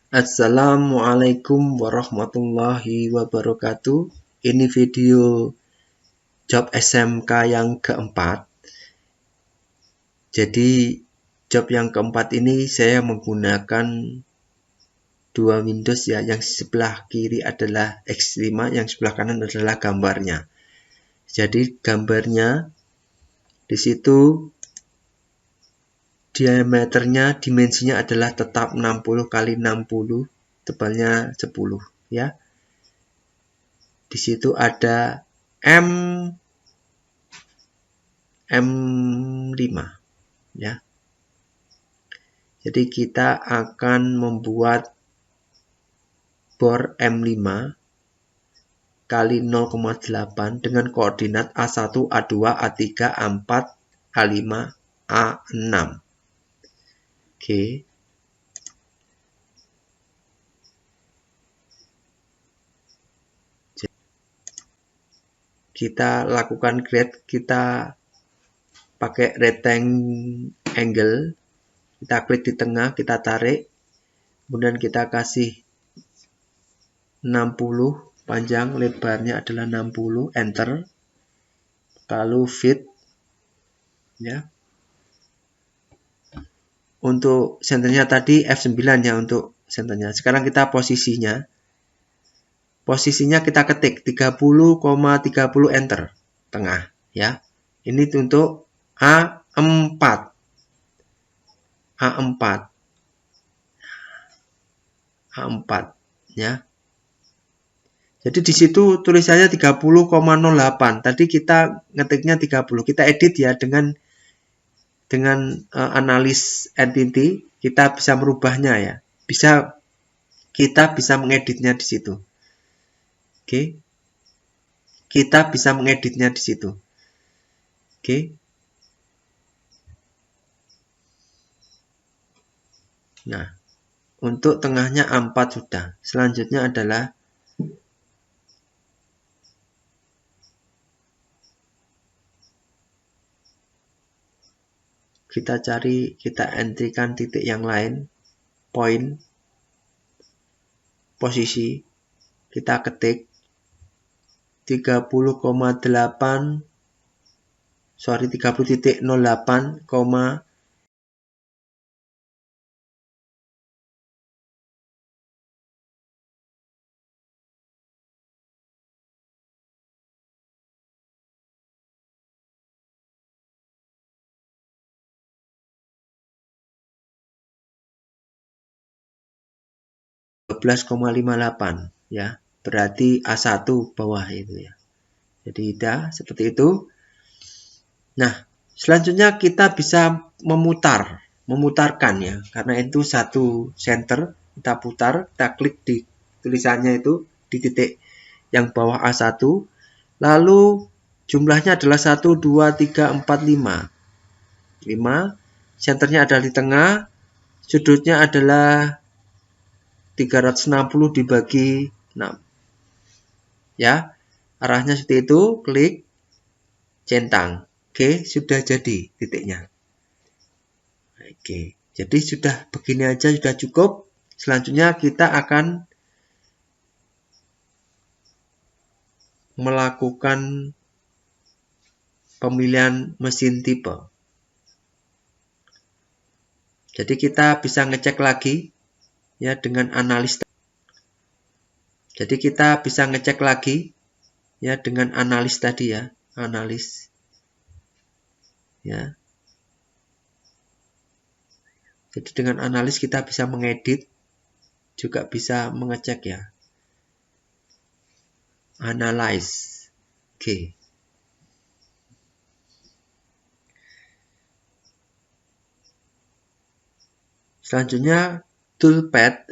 Assalamualaikum warahmatullahi wabarakatuh. Ini video job SMK yang keempat. Jadi job yang keempat ini saya menggunakan dua Windows ya. Yang sebelah kiri adalah X5, yang sebelah kanan adalah gambarnya. Jadi gambarnya di situ dimensinya adalah tetap 60 kali 60, tebalnya 10 ya. Di situ ada M5 ya. Jadi kita akan membuat bor M5 kali 0,8 dengan koordinat A1, A2, A3, A4, A5, A6. Oke. Kita lakukan create, kita pakai rectangle, kita klik di tengah, kita tarik, kemudian kita kasih 60 panjang, lebarnya adalah 60, enter, lalu fit ya. Untuk senternya tadi F9 ya untuk senternya. Sekarang kita posisinya kita ketik 30,30 enter tengah ya. Ini untuk A4 ya. Jadi di situ tulisannya 30,08. Tadi kita ngetiknya 30. Kita edit ya dengan analis entity, kita bisa merubahnya ya. Kita bisa mengeditnya di situ. Oke. Kita bisa mengeditnya di situ. Oke. Nah, untuk tengahnya A4 sudah. Selanjutnya adalah kita entrykan titik yang lain, point, posisi, kita ketik 30,08, 30.08, 12,58 ya. Berarti A1 bawah itu ya. Jadi udah seperti itu. Nah, selanjutnya kita bisa memutarkan ya. Karena itu satu center, kita putar, kita klik di tulisannya itu di titik yang bawah A1. Lalu jumlahnya adalah 1, 2, 3, 4, 5. 5, senternya ada di tengah, sudutnya adalah 360 dibagi 6. Ya, arahnya seperti itu, klik, centang. Oke, sudah jadi titiknya. Oke, jadi sudah begini aja sudah cukup. Selanjutnya kita akan melakukan pemilihan mesin tipe. Jadi kita bisa ngecek lagi ya dengan analis. Jadi kita bisa ngecek lagi ya dengan analis tadi ya, analis. Ya. Jadi dengan analis kita bisa mengedit, juga bisa mengecek ya. Analyze. Oke. Selanjutnya toolpad,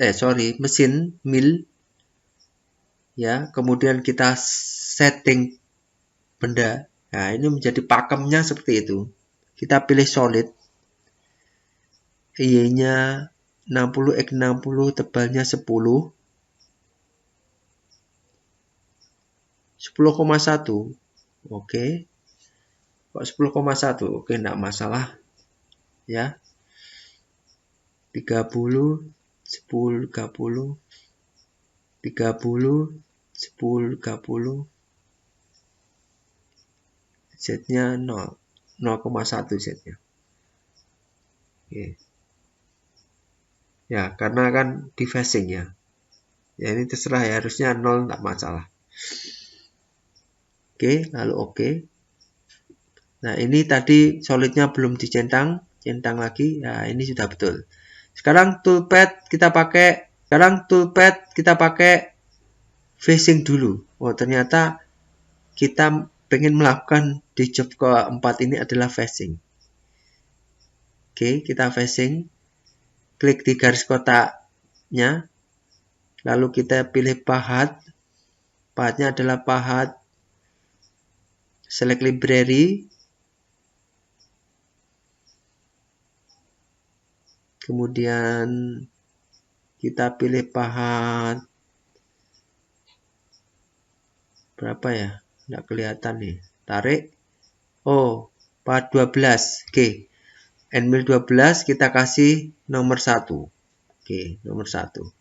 mesin mill ya, kemudian kita setting benda. Nah, ini menjadi pakemnya seperti itu. Kita pilih solid. Y-nya 60x60, tebalnya 10. 10,1. Oke. Kok 10,1? Oke, enggak masalah. Ya. 30 10, 30, 30, 10, 30, Z-nya 0, 0,1 Z-nya. Oke. Ya, karena kan di phasing ya. Ya ini terserah ya, harusnya 0 enggak masalah. Oke, lalu oke. Nah, ini tadi solidnya belum dicentang, centang lagi. Ya, ini sudah betul. Sekarang toolpad kita pakai phasing dulu. Oh, ternyata kita pengen melakukan di job keempat ini adalah phasing. Oke, kita phasing. Klik di garis kotaknya. Lalu kita pilih path. Pathnya adalah path select library. Kemudian kita pilih path berapa ya? Nggak kelihatan nih. Tarik. Oh, path 12. Oke. Endmill 12 kita kasih nomor 1. Oke, nomor 1.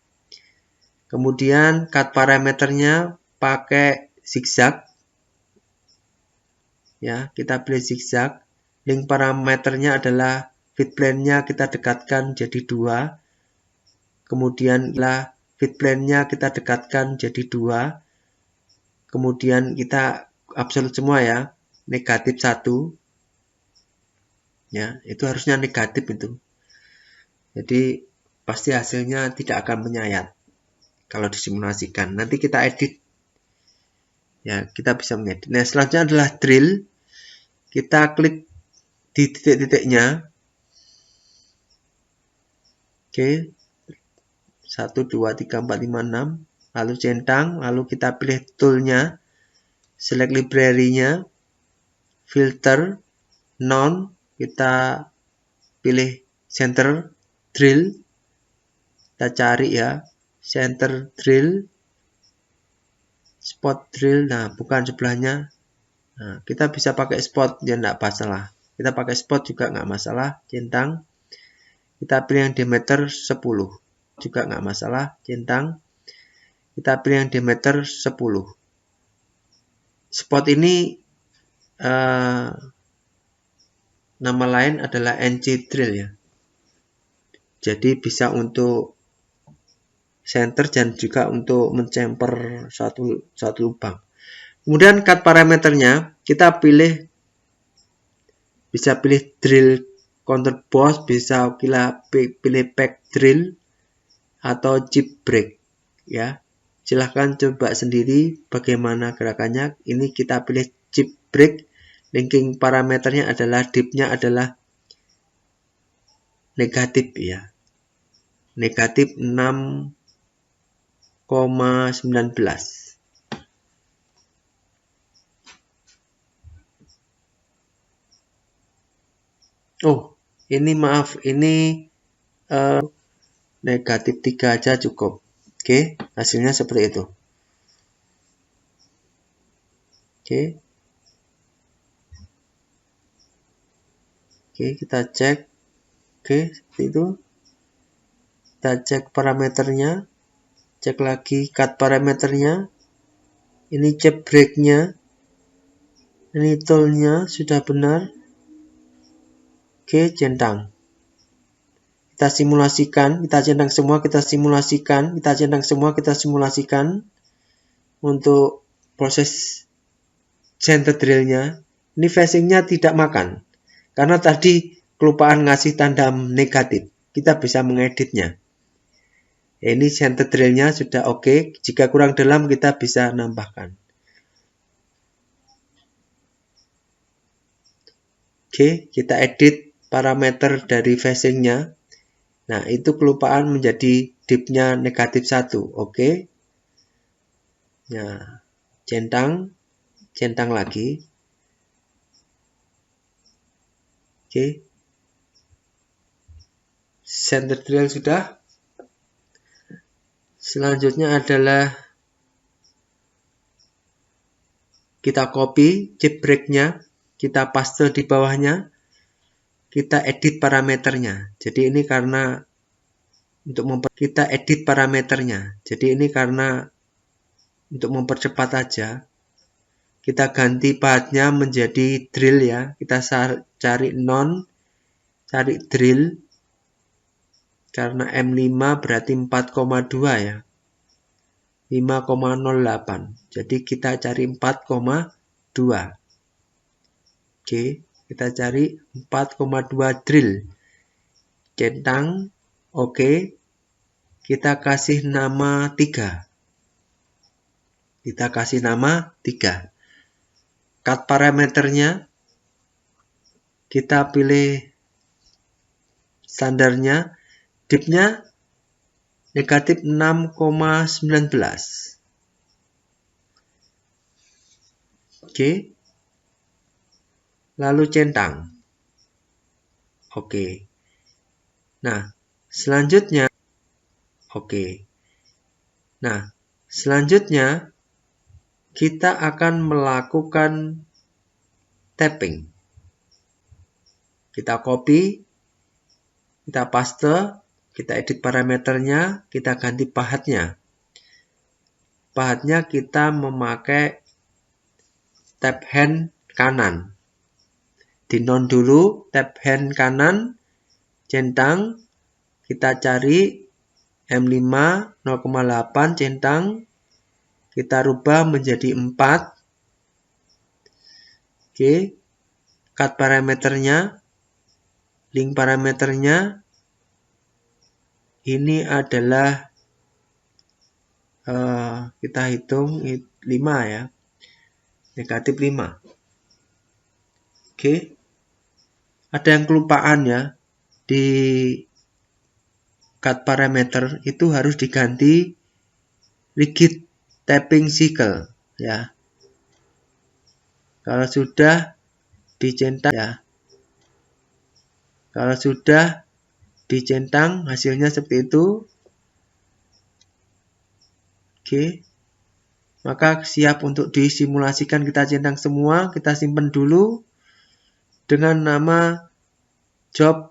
Kemudian cut parameternya pakai zigzag. Ya, kita pilih zigzag. Link parameternya adalah fit plane-nya kita dekatkan jadi 2. Kemudian fit plane-nya kita dekatkan jadi 2. Kemudian kita absolut semua ya, negatif 1. Ya, itu harusnya negatif itu. Jadi pasti hasilnya tidak akan menyayat kalau disimulasikan. Nanti kita edit. Ya, kita bisa mengedit. Nah, selanjutnya adalah drill. Kita klik di titik-titiknya. Oke. 1, 2, 3, 4, 5, 6. Lalu centang. Lalu kita pilih toolnya. Select library-nya. Filter. None. Kita pilih center drill. Kita cari ya. Center drill. Spot drill. Nah, bukan sebelahnya. Nah, kita bisa pakai spot. Ya, enggak masalah. Kita pakai spot juga enggak masalah. Centang. Kita pilih yang diameter 10. Juga enggak masalah. Centang. Kita pilih yang diameter 10. Spot ini nama lain adalah NC drill ya. Jadi bisa untuk center dan juga untuk mencemper satu lubang. Kemudian cut parameternya kita bisa pilih drill counterboss, bisa pilih back drill atau chip break ya. Silahkan coba sendiri bagaimana gerakannya. Ini kita pilih chip break. Linking parameternya adalah dip-nya adalah negatif ya. Negatif 6,19. Oh, ini maaf, ini negatif 3 aja cukup. Oke, hasilnya seperti itu. Oke. Oke, kita cek. Oke, seperti itu. Kita cek parameternya. Cek lagi cut parameternya. Ini chip break-nya. Ini tool-nya sudah benar. Oke, centang. Kita simulasikan, kita centang semua, kita simulasikan, kita centang semua, kita simulasikan untuk proses center drill-nya. Ini phasing-nya tidak makan. Karena tadi kelupaan ngasih tanda negatif. Kita bisa mengeditnya. Ini center drill-nya sudah oke. Jika kurang dalam kita bisa nambahkan. Oke, kita edit parameter dari phasing-nya. Nah, itu kelupaan menjadi dip-nya negatif 1. Oke. Nah, centang lagi. Oke. Center drill sudah. Selanjutnya adalah kita copy chip break-nya, kita paste di bawahnya, kita edit parameternya. Jadi ini karena untuk kita edit parameternya. Jadi ini karena untuk mempercepat aja, kita ganti pathnya menjadi drill ya. Kita cari non, cari drill. Karena M5 berarti 4,2 ya. 5,08. Jadi kita cari 4,2. Oke, kita cari 4,2 drill. Centang, oke. Kita kasih nama 3. Kita kasih nama 3. Cut parameternya, kita pilih standarnya, dipnya negatif 6,19. Oke. Lalu centang. Oke. Nah, selanjutnya oke. Nah, selanjutnya kita akan melakukan tapping. Kita copy, kita paste, kita edit parameternya, kita ganti pathnya. Pathnya kita memakai tab hand kanan. Di non dulu, tab hand kanan, centang, kita cari M5 0,8 centang, kita rubah menjadi 4. Oke, cut parameternya, link parameternya, ini adalah kita hitung 5 ya, negatif 5. Oke, ada yang kelupaan ya, di cut parameter itu harus diganti rigid tapping cycle ya. Kalau sudah dicentang ya. Kalau sudah dicentang hasilnya seperti itu. Oke. Maka siap untuk disimulasikan, kita centang semua, kita simpan dulu dengan nama job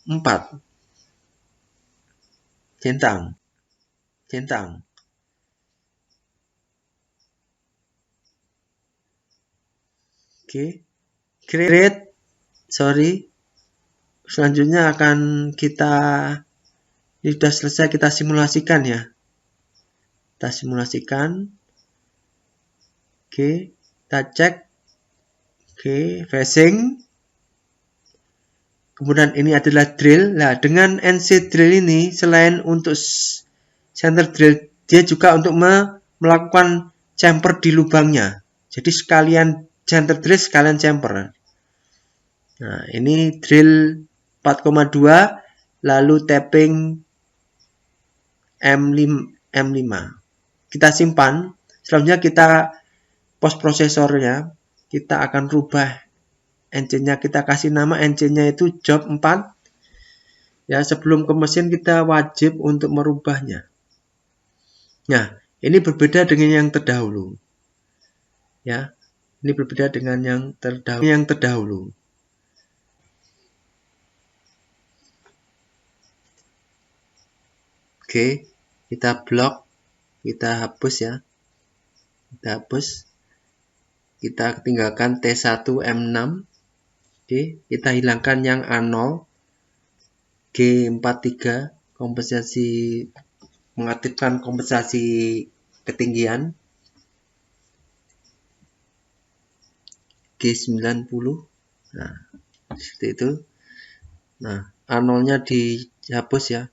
4. Centang. Centang. Oke. Create. Sorry. Selanjutnya akan kita, ini sudah selesai, kita simulasikan ya. Kita simulasikan. Oke. Kita cek. Oke. Facing. Kemudian ini adalah drill. Nah, dengan NC drill ini, selain untuk center drill, dia juga untuk melakukan chamfer di lubangnya. Jadi sekalian center drill, sekalian chamfer. Nah, ini drill 4,2, lalu tapping M5. Kita simpan. Selanjutnya kita post prosesornya, kita akan rubah engine-nya, kita kasih nama engine-nya itu job 4. Ya, sebelum ke mesin kita wajib untuk merubahnya. Nah, ini berbeda dengan yang terdahulu. Ya, ini berbeda dengan yang terdahulu. Oke, kita blok, kita hapus ya. Kita hapus. Kita tinggalkan T1 M6. Oke, kita hilangkan yang A0, G43, kompensasi, mengaktifkan kompensasi ketinggian, G90. Nah, seperti itu. Nah, A0-nya dihapus ya,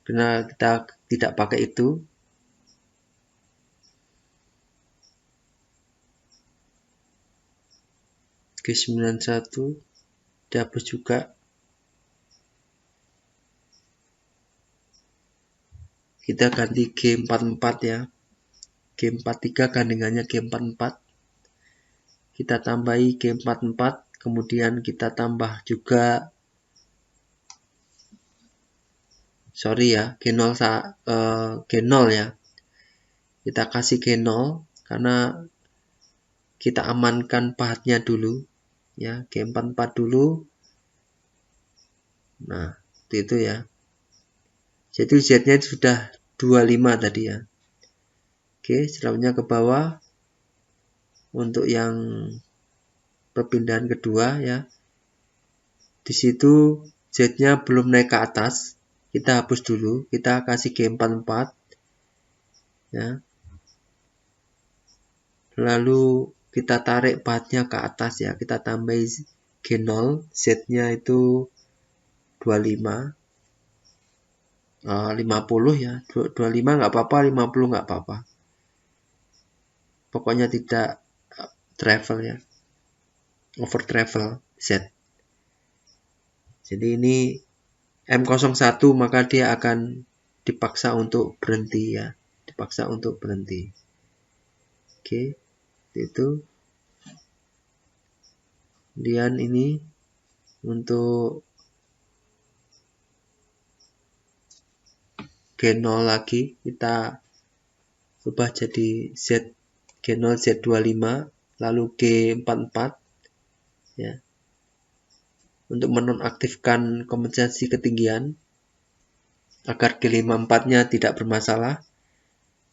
karena kita tidak pakai itu. G91 dihapus juga. Kita ganti G44 ya. G43 gandingannya G44. Kita tambahi G44, kemudian kita tambah juga G0 ya. Kita kasih G0 karena kita amankan pathnya dulu ya, G44 dulu. Nah, seperti itu ya. Jadi Z-nya sudah 25 tadi ya. Oke, selanjutnya ke bawah. Untuk yang perpindahan kedua ya. Di situ Z-nya belum naik ke atas. Kita hapus dulu, kita kasih G44 ya. Lalu kita tarik pathnya ke atas ya, kita tambahin G0, Z-nya itu 25, 50 ya, 25 nggak apa-apa, 50 nggak apa-apa. Pokoknya tidak travel ya, over travel Z. Jadi ini M01 maka dia akan dipaksa untuk berhenti ya, dipaksa untuk berhenti. Oke, itu. Kemudian ini untuk G0 lagi kita ubah jadi Z G0 Z25 lalu G44 ya. Untuk menonaktifkan kompensasi ketinggian agar G54-nya tidak bermasalah.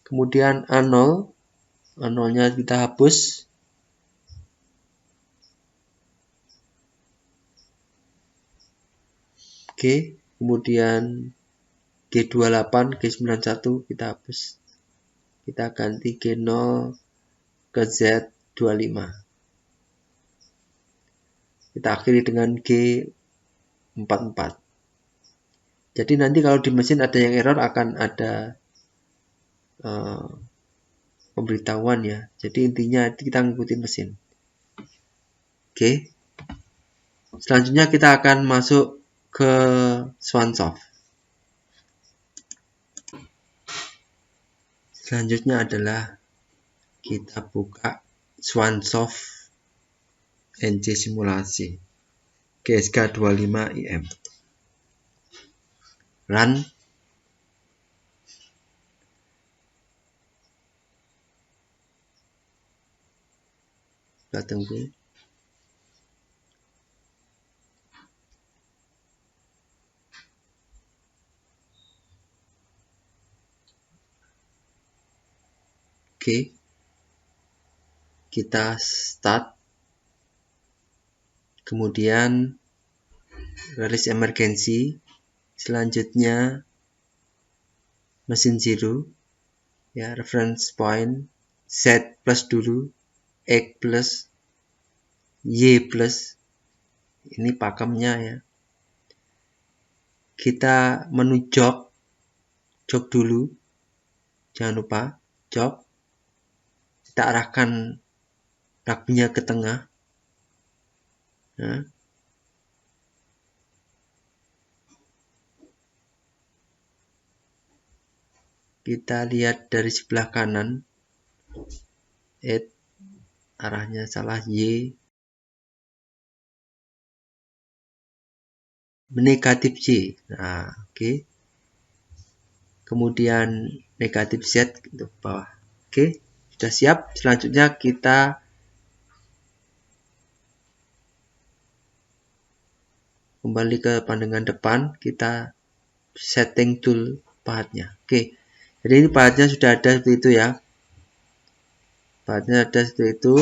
Kemudian A0 A0-nya kita hapus. Oke, kemudian G28, G91 kita hapus. Kita ganti G0 ke Z25. Kita akhiri dengan G44. Jadi nanti kalau di mesin ada yang error akan ada pemberitahuan ya. Jadi intinya kita ngikutin mesin. Oke. Selanjutnya kita akan masuk ke Swansoft. Selanjutnya adalah kita buka Swansoft NC simulasi GSK 25 IM. Run. Kita tunggu. Oke. Kita start. Kemudian release emergency. Selanjutnya mesin zero. Ya, reference point Z plus dulu, X plus, Y plus. Ini pakemnya ya. Kita menu jog dulu. Jangan lupa jog. Kita arahkan ragnya ke tengah. Nah. Kita lihat dari sebelah kanan. Arahnya salah, Y. Negatif Y. Nah, oke. Kemudian negatif Z ke bawah. Oke, sudah siap. Selanjutnya kita kembali ke pandangan depan, kita setting tool pathnya. Oke. Jadi ini pathnya sudah ada seperti itu ya. Pathnya ada seperti itu.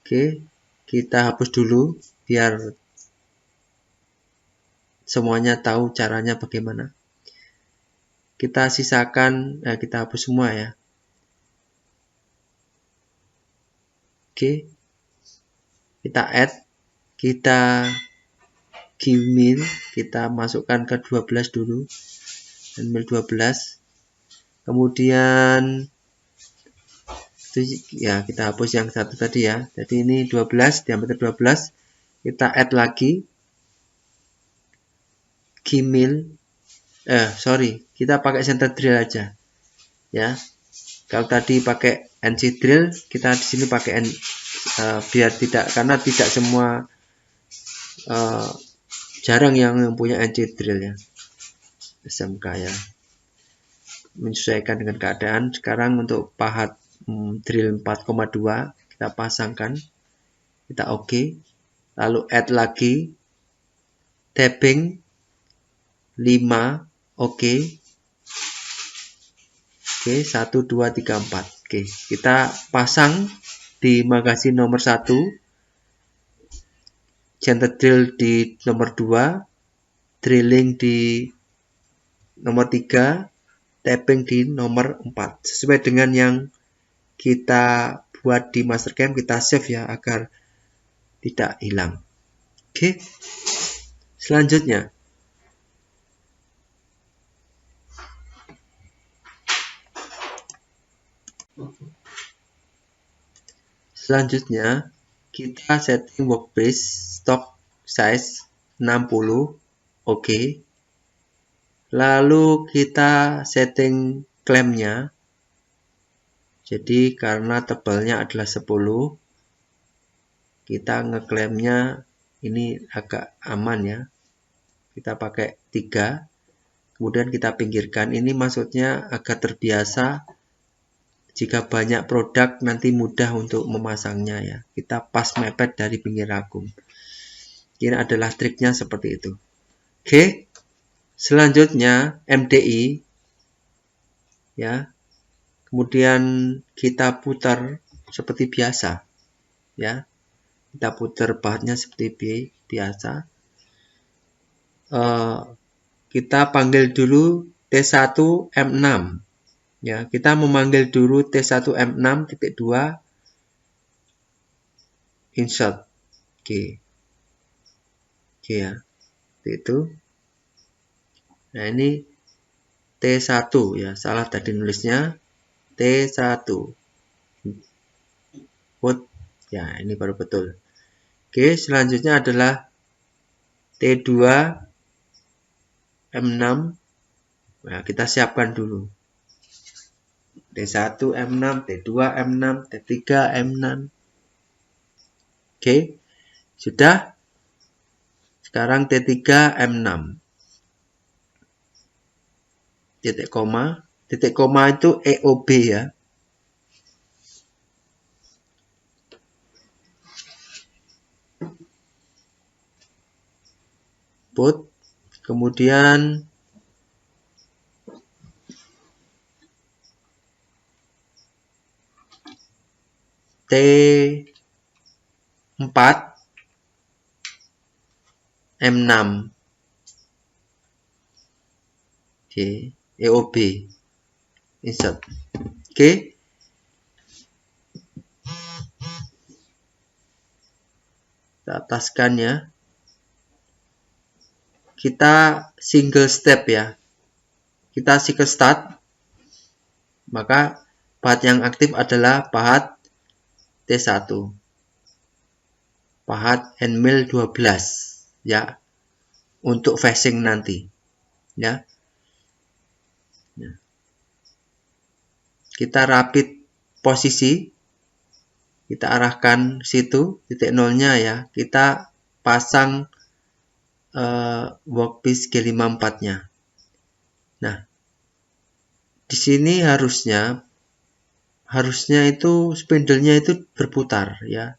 Oke, kita hapus dulu biar semuanya tahu caranya bagaimana. Kita sisakan, kita hapus semua ya. Oke, kita add, kita gimil, kita masukkan ke 12 dulu, mil 12. Kemudian ya kita hapus yang satu tadi ya. Jadi ini 12, diameter 12. Kita add lagi gimil. Kita pakai center drill aja. Ya. Kalau tadi pakai NC drill, kita di sini pakai biar tidak, karena tidak semua jarang yang punya NC drill ya. SMK ya. Menyesuaikan dengan keadaan. Sekarang untuk pahat drill 4,2 kita pasangkan. Kita oke. Lalu add lagi tapping 5, oke. Oke, 1, 2, 3, 4. Oke, kita pasang di magazin nomor 1, center drill di nomor 2, drilling di nomor 3, tapping di nomor 4. Sesuai dengan yang kita buat di Mastercam, kita save ya agar tidak hilang. Oke, selanjutnya kita setting workpiece stock size 60, oke. Lalu kita setting klaimnya. Jadi karena tebalnya adalah 10, kita ngeklaimnya ini agak aman ya. Kita pakai 3, kemudian kita pinggirkan. Ini maksudnya agar terbiasa. Jika banyak produk nanti mudah untuk memasangnya ya. Kita pas mepet dari pinggir akum. Ini adalah triknya seperti itu. Oke. Selanjutnya MDI ya. Kemudian kita putar seperti biasa ya. Kita putar bahannya seperti biasa. Kita panggil dulu T1 M6. Ya, kita memanggil dulu T1M6 titik 2 insert. Oke. Oke ya. Itu. Nah, ini T1 ya, salah tadi nulisnya. T1. Put. Ya, ini baru betul. Oke, selanjutnya adalah T2 M6. Nah, kita siapkan dulu. T1 M6, T2 M6, T3 M6. Oke, sudah. Sekarang T3 M6. Titik koma. Titik koma itu EOB ya. Put. Kemudian T4 M6. Oke, EOB. Insert. Oke. Kita ataskan ya. Kita single step ya. Kita single start. Maka pahat yang aktif adalah pahat T1. Pahat handmill 12 ya. Untuk facing nanti. Ya. Kita rapid posisi. Kita arahkan situ titik nolnya ya. Kita pasang workpiece G54-nya. Nah, di sini harusnya itu spindle-nya itu berputar ya.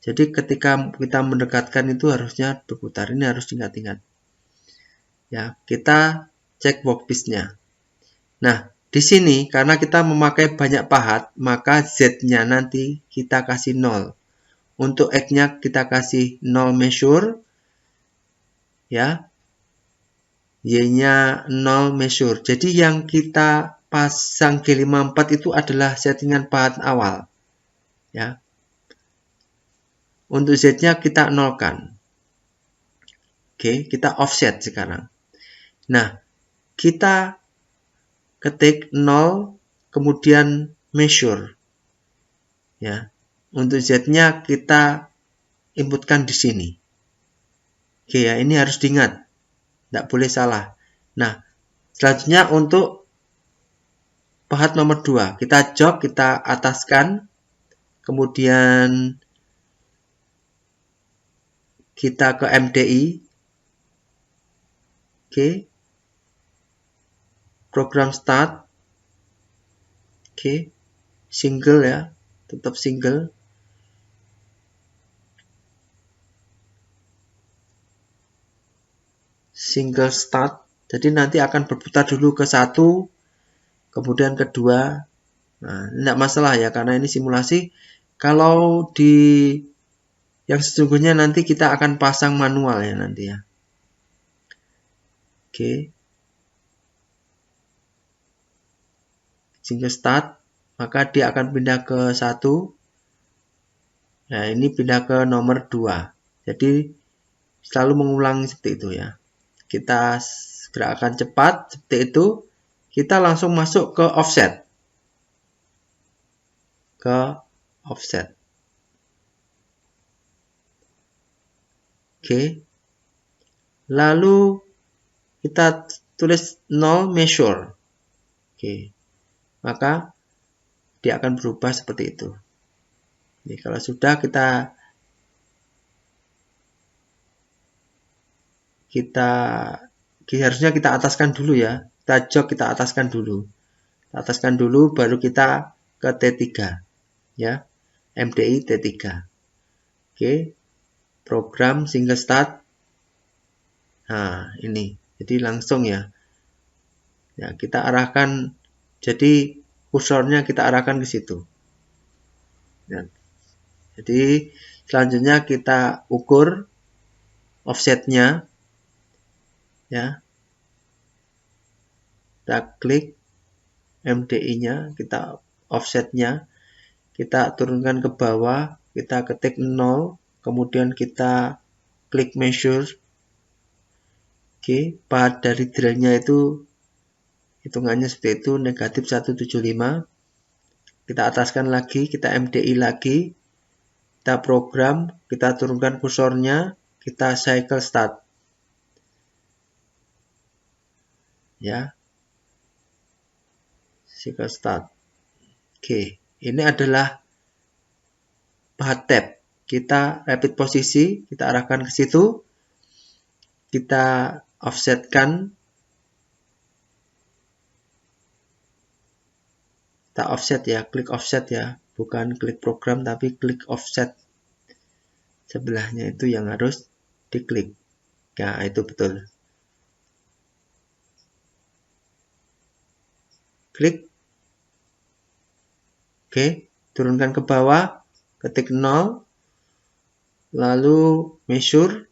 Jadi ketika kita mendekatkan itu harusnya berputar. Ini harus diingat-ingat. Ya, kita cek workpiece-nya. Nah, di sini karena kita memakai banyak pahat, maka Z-nya nanti kita kasih 0. Untuk X-nya kita kasih 0 measure. Ya. Y-nya 0 measure. Jadi yang kita pasang G54 itu adalah settingan pahat awal. Ya. Untuk Z-nya kita nolkan. Oke, kita offset sekarang. Nah, kita ketik 0 kemudian measure. Ya. Untuk Z-nya kita inputkan di sini. Oke ya, ini harus diingat. Tidak boleh salah. Nah, selanjutnya untuk pahat nomor 2. Kita jog, kita ataskan. Kemudian kita ke MDI. Oke. Program start. Oke. Single ya. Tetap single. single start. Jadi nanti akan berputar dulu ke 1, kemudian kedua. Nah, tidak masalah ya, karena ini simulasi. Kalau di yang sesungguhnya nanti kita akan pasang manual ya nanti ya. Oke. Single start, maka dia akan pindah ke 1. Nah, ini pindah ke nomor 2. Jadi selalu mengulang seperti itu ya. Kita gerakan cepat seperti itu. Kita langsung masuk ke offset. Oke. Lalu kita tulis 0 measure. Oke. Maka dia akan berubah seperti itu. Jadi kalau sudah kita harusnya kita ataskan dulu ya. Kita ataskan dulu. Ataskan dulu baru kita ke T3 ya. MDI T3. Oke. Program single start. Nah, ini. Jadi langsung ya. Ya, kita arahkan, jadi kursornya kita arahkan ke situ. Ya. Jadi selanjutnya kita ukur offsetnya. Ya. Kita klik MDI-nya, kita offsetnya, kita turunkan ke bawah, kita ketik 0, kemudian kita klik measure. Oke, path dari drillnya itu hitungannya seperti itu, negatif 175. Kita ataskan lagi, kita MDI lagi, kita program, kita turunkan kursornya, kita cycle start. Ya, cycle start. Oke, ini adalah path tab. Kita repeat posisi, kita arahkan ke situ, kita offsetkan, kita offset ya, klik offset ya, bukan klik program tapi klik offset. Sebelahnya itu yang harus diklik. Ya, itu betul. Klik. Oke, turunkan ke bawah, ketik 0, lalu measure.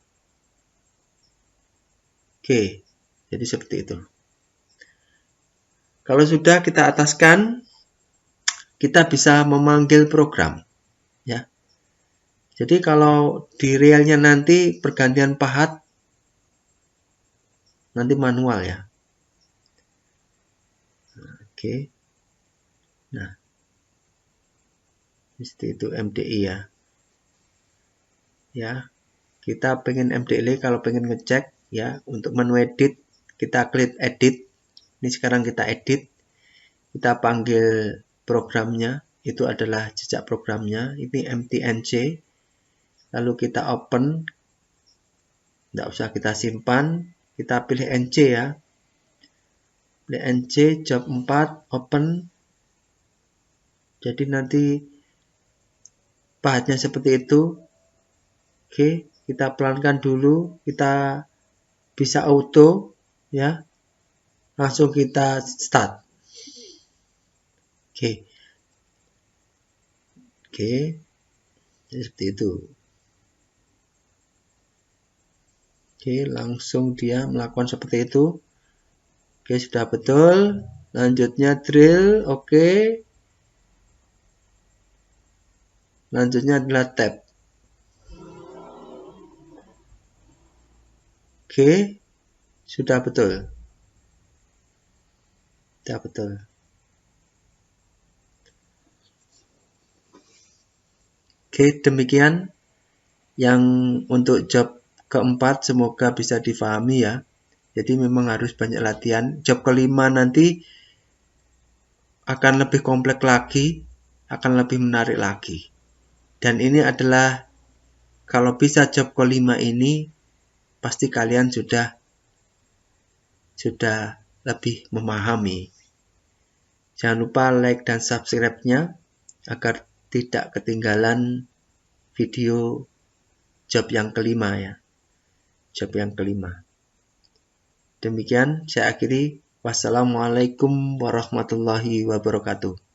Oke, jadi seperti itu. Kalau sudah kita ataskan, kita bisa memanggil program. Ya. Jadi kalau di realnya nanti pergantian pahat, nanti manual ya. Oke. Nah, seperti itu MDI ya. Ya, kita pengen MDI kalau pengen ngecek ya, untuk menu edit kita klik edit. Ini sekarang kita edit, kita panggil programnya, itu adalah jejak programnya, ini mtnc, lalu kita open, tidak usah kita simpan, kita pilih nc ya, pilih nc job 4 open. Jadi nanti pahatnya seperti itu. Oke, kita pelankan dulu, kita bisa auto ya, langsung kita start. Oke, jadi seperti itu. Oke, langsung dia melakukan seperti itu. Oke, sudah betul. Lanjutnya drill, oke. Lanjutnya adalah tab. Oke, sudah betul. Sudah betul. Oke, demikian yang untuk job keempat, semoga bisa difahami ya. Jadi memang harus banyak latihan. Job kelima nanti akan lebih kompleks lagi, akan lebih menarik lagi. Dan ini adalah, kalau bisa job kelima ini, pasti kalian sudah lebih memahami. Jangan lupa like dan subscribe-nya agar tidak ketinggalan video job yang kelima ya. Job yang kelima. Demikian saya akhiri. Wassalamualaikum warahmatullahi wabarakatuh.